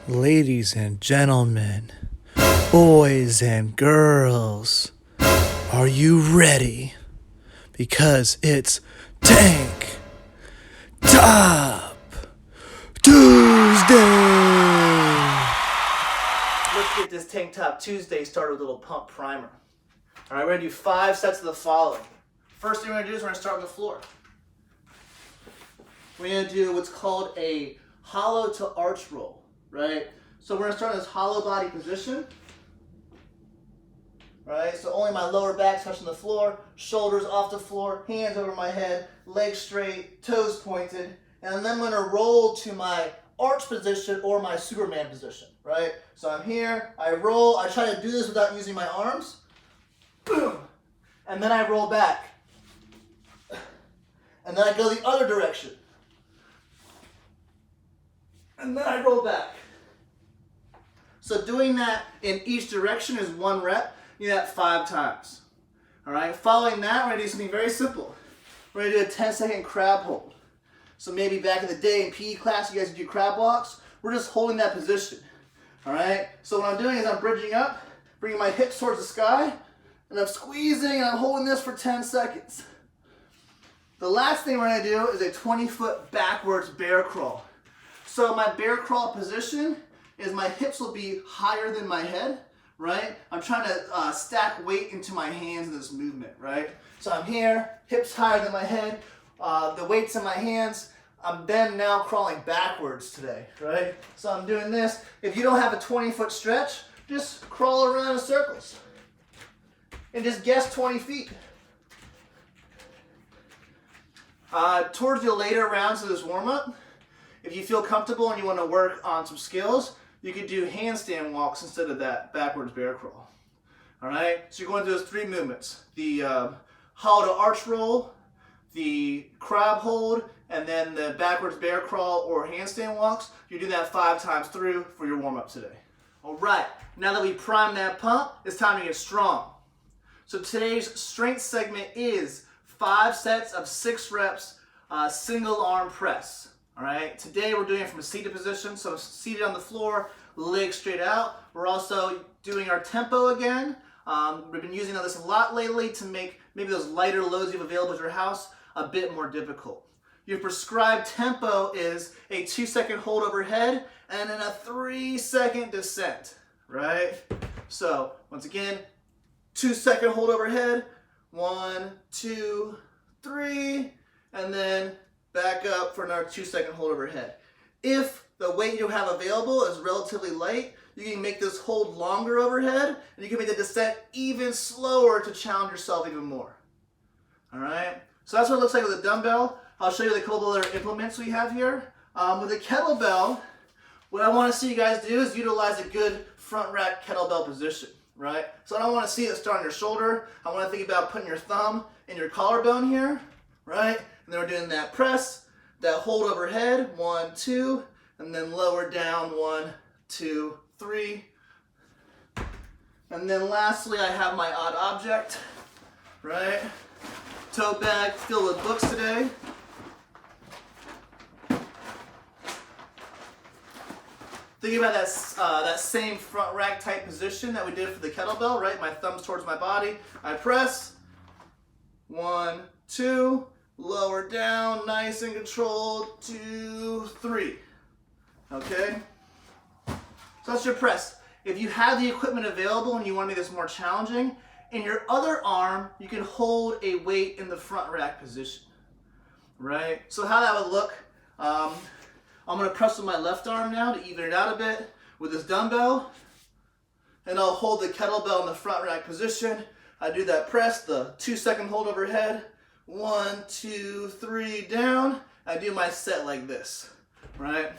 Ladies and gentlemen, boys and girls, are you ready? Because it's Tank Top Tuesday! Let's get this Tank Top Tuesday started with a little pump primer. Alright, we're going to do 5 sets of the following. First thing we're going to do is we're going to start on the floor. We're going to do what's called a hollow to arch roll, right? So we're going to start in this hollow body position, right? So only my lower back touching the floor, shoulders off the floor, hands over my head, legs straight, toes pointed, and then I'm going to roll to my arch position or my Superman position, right? So I'm here, I roll, I try to do this without using my arms, boom, and then I roll back, and then I go the other direction. And then I roll back. So doing that in each direction is 1 rep. You do that 5 times. All right. Following that, we're gonna do something very simple. We're gonna do a 10-second crab hold. So maybe back in the day in PE class, you guys do crab walks. We're just holding that position. All right. So what I'm doing is I'm bridging up, bringing my hips towards the sky, and I'm squeezing and I'm holding this for 10 seconds. The last thing we're gonna do is a 20-foot backwards bear crawl. So my bear crawl position is my hips will be higher than my head, right? I'm trying to stack weight into my hands in this movement, right? So I'm here, hips higher than my head, the weight's in my hands. I'm then now crawling backwards today, right? So I'm doing this. If you don't have a 20-foot stretch, just crawl around in circles and just guess 20 feet. Towards the later rounds of this warm-up, if you feel comfortable and you want to work on some skills, you could do handstand walks instead of that backwards bear crawl. All right, so you're going to do those 3 movements: the hollow to arch roll, the crab hold, and then the backwards bear crawl or handstand walks. You do that 5 times through for your warm-up today. All right, now that we primed that pump, it's time to get strong. So today's strength segment is 5 sets of 6 reps, single arm press. All right, today we're doing it from a seated position, so seated on the floor, legs straight out. We're also doing our tempo again. We've been using this a lot lately to make maybe those lighter loads you have available at your house a bit more difficult. Your prescribed tempo is a 2-second hold overhead and then a 3-second descent, right? So once again, 2-second hold overhead, 1, 2, 3, and then back up for another 2-second hold overhead. If the weight you have available is relatively light, you can make this hold longer overhead, and you can make the descent even slower to challenge yourself even more. All right, so that's what it looks like with a dumbbell. I'll show you the couple other implements we have here. With a kettlebell, what I want to see you guys do is utilize a good front rack kettlebell position, right? So I don't want to see it start on your shoulder. I want to think about putting your thumb in your collarbone here, right? And then we're doing that press, that hold overhead, 1, 2, and then lower down, 1, 2, 3. And then lastly, I have my odd object, right? Tote bag filled with books today. Think about that same front rack type position that we did for the kettlebell, right? My thumb's towards my body. I press, 1, 2, lower down, nice and controlled, 2, 3. Okay? So that's your press. If you have the equipment available and you want to make this more challenging, in your other arm, you can hold a weight in the front rack position. Right? So how that would look, I'm going to press with my left arm now to even it out a bit with this dumbbell. And I'll hold the kettlebell in the front rack position. I do that press, the 2-second hold overhead. 1, 2, 3, down. I do my set like this, right?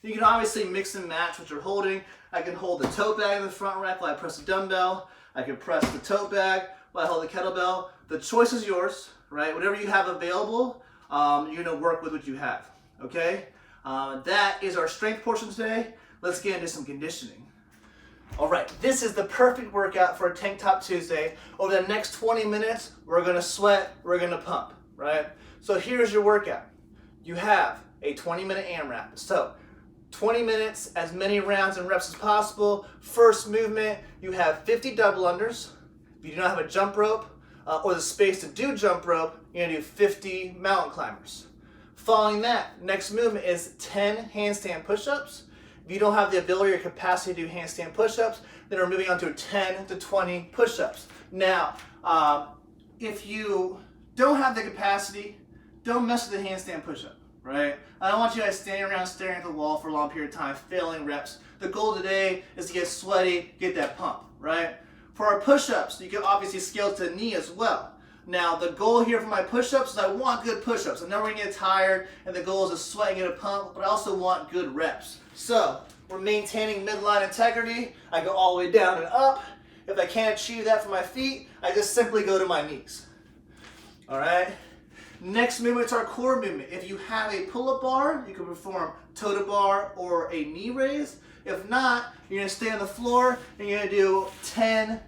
You can obviously mix and match what you're holding. I can hold the tote bag in the front rack while I press the dumbbell. I can press the tote bag while I hold the kettlebell. The choice is yours, right? Whatever you have available, you're gonna work with what you have, okay? That is our strength portion today. Let's get into some conditioning. All right, this is the perfect workout for a Tank Top Tuesday. Over the next 20 minutes, we're gonna sweat, we're gonna pump, right? So here's your workout. You have a 20-minute AMRAP. So 20 minutes, as many rounds and reps as possible. First movement, you have 50 double unders. If you do not have a jump rope or the space to do jump rope, you're gonna do 50 mountain climbers. Following that, next movement is 10 handstand push-ups. If you don't have the ability or capacity to do handstand push-ups, then we're moving on to 10 to 20 push-ups. Now, if you don't have the capacity, don't mess with the handstand push-up, right? I don't want you guys standing around staring at the wall for a long period of time, failing reps. The goal today is to get sweaty, get that pump, right? For our push-ups, you can obviously scale to the knee as well. Now, the goal here for my push-ups is I want good push-ups. I know we're gonna get tired, and the goal is to sweat and get a pump, but I also want good reps. So, we're maintaining midline integrity. I go all the way down and up. If I can't achieve that for my feet, I just simply go to my knees. All right? Next movement is our core movement. If you have a pull-up bar, you can perform toe to bar or a knee raise. If not, you're gonna stay on the floor and you're gonna do 10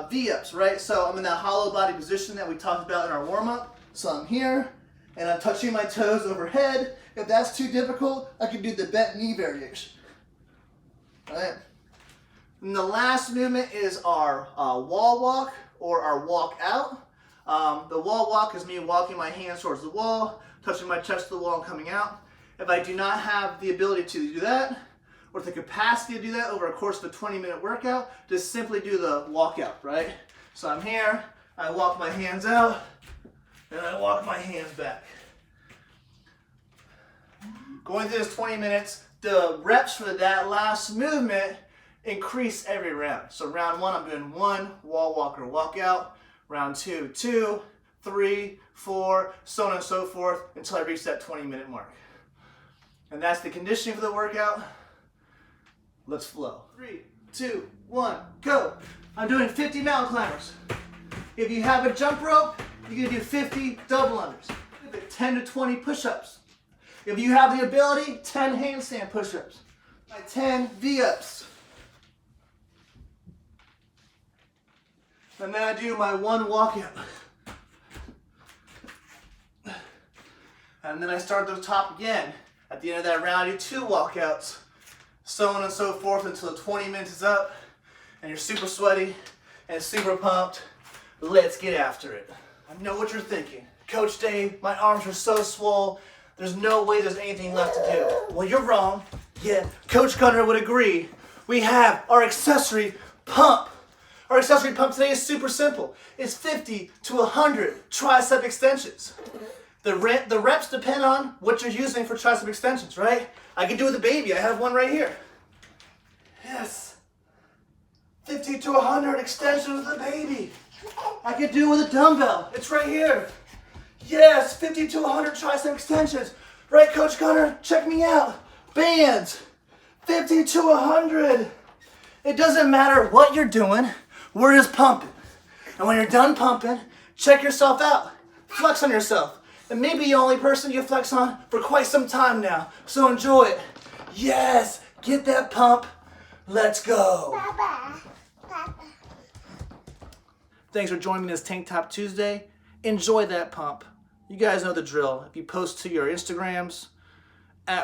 V-ups, right? So I'm in that hollow body position that we talked about in our warm-up. So I'm here and I'm touching my toes overhead. If that's too difficult, I can do the bent knee variation. All right? And the last movement is our wall walk or our walk out. The wall walk is me walking my hands towards the wall, touching my chest to the wall and coming out. If I do not have the ability to do that, or the capacity to do that over a course of a 20-minute workout, just simply do the walkout, right? So I'm here, I walk my hands out, and I walk my hands back. Going through this 20 minutes, the reps for that last movement increase every round. So round 1, I'm doing 1 wall walk or walkout. Round 2, 2, 3, 4, so on and so forth until I reach that 20-minute mark. And that's the conditioning for the workout. Let's flow. 3, 2, 1, go. I'm doing 50 mountain climbers. If you have a jump rope, you can do 50 double unders. 10 to 20 push-ups. If you have the ability, 10 handstand push-ups. 10 V-ups. And then I do my 1 walkout. And then I start at the top again. At the end of that round, I do 2 walkouts. So on and so forth until the 20 minutes is up and you're super sweaty and super pumped. Let's get after it. I know what you're thinking. Coach Dave, my arms are so swole. There's no way there's anything left to do. Well, you're wrong. Yeah, Coach Gunner would agree. We have our accessory pump. Our accessory pump today is super simple. It's 50 to 100 tricep extensions. The reps depend on what you're using for tricep extensions, right? I can do it with a baby. I have one right here. Yes. 50 to 100 extensions with a baby. I can do it with a dumbbell. It's right here. Yes, 50 to 100 tricep extensions. Right, Coach Gunner? Check me out. Bands. 50 to 100. It doesn't matter what you're doing. We're just pumping. And when you're done pumping, check yourself out. Flex on yourself. And maybe the only person you flex on for quite some time now. So enjoy it. Yes, get that pump. Let's go. Thanks for joining me this Tank Top Tuesday. Enjoy that pump. You guys know the drill. If you post to your Instagrams,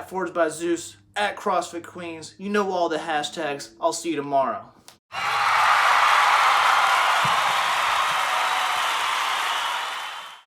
@Forged by Zeus, @CrossFit Queens, you know all the hashtags. I'll see you tomorrow.